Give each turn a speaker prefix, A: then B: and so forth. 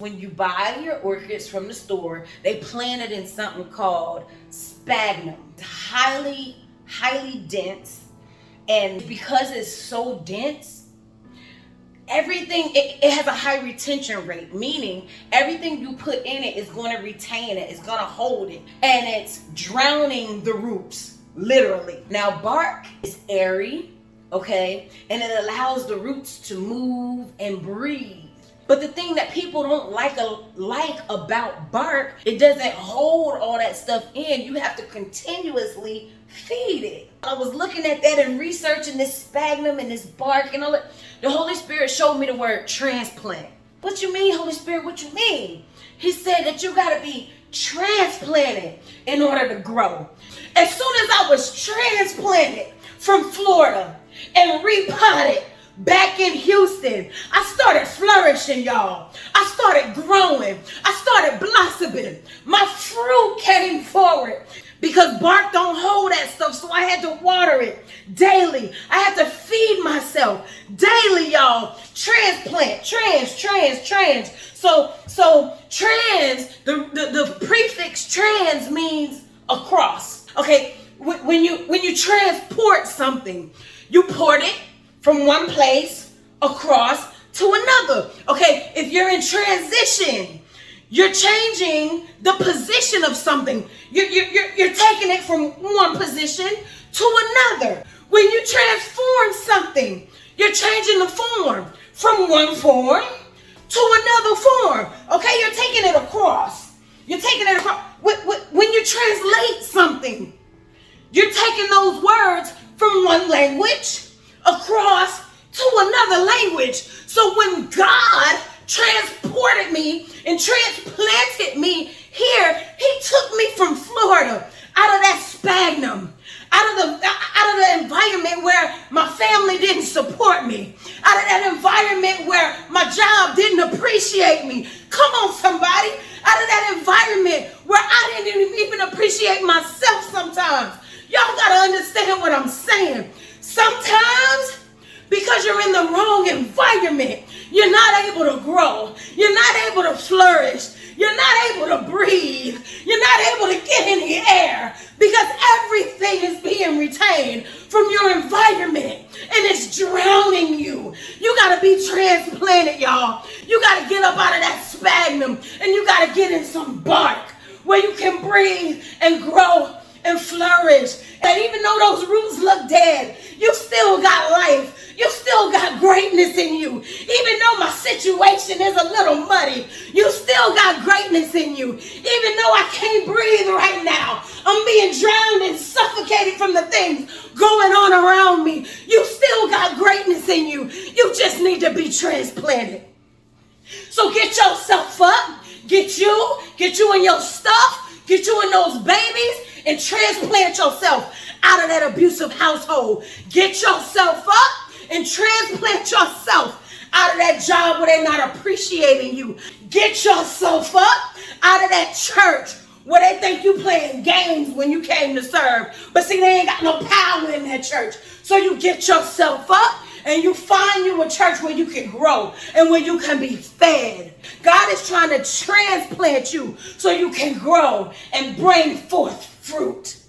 A: When you buy your orchids from the store, they plant it in something called sphagnum. It's highly dense, and because it's so dense, everything, it has a high retention rate, meaning everything you put in it is going to retain it, it's going to hold it, and it's drowning the roots, literally. Now, bark is airy, okay, and it allows the roots to move and breathe. But the thing that people don't like about bark, it doesn't hold all that stuff in. You have to continuously feed it. I was looking at that and researching this sphagnum and this bark and all that. The Holy Spirit showed me the word transplant. What you mean, Holy Spirit? What you mean? He said that you got to be transplanted in order to grow. As soon as I was transplanted from Florida and repotted back in Houston, I started flourishing, y'all. I started growing. I started blossoming. My fruit came forward because bark don't hold that stuff, so I had to water it daily. I had to feed myself daily, y'all. Transplant, trans. So trans, the prefix trans means across. Okay, when you transport something, you port it from one place across to another. Okay, if you're in transition, you're changing the position of something. You're taking it from one position to another. When you transform something, you're changing the form from one form to another form. Okay, you're taking it across. You're taking it across. When you translate something, you're taking those words from one language across to another language. So when God transported me and transplanted me here, he took me from Florida, out of that sphagnum, out of the environment where my family didn't support me, out of that environment where my job didn't appreciate me. Come on, somebody. Out of that environment where I didn't even appreciate myself sometimes. Y'all gotta understand what I'm saying. Sometimes, because you're in the wrong environment, you're not able to grow. You're not able to flourish. You're not able to breathe. You're not able to get in the air because everything is being retained from your environment and it's drowning you. You got to be transplanted, y'all. You got to get up out of that sphagnum and you got to get in some bark where you can breathe and grow and flourish. And even though those roots look dead, you still got life. You still got greatness in you. Even though my situation is a little muddy, you still got greatness in you. Even though I can't breathe right now, I'm being drowned and suffocated from the things going on around me. You still got greatness in you. You just need to be transplanted. So get yourself up. Get you and your stuff. Get you and those babies and transplant yourself out of that abusive household. Get yourself up and transplant yourself out of that job where they're not appreciating you. Get yourself up out of that church where they think you playing games when you came to serve. But see, they ain't got no power in that church. So you get yourself up and you find you a church where you can grow and where you can be fed. God is trying to transplant you so you can grow and bring forth fruit.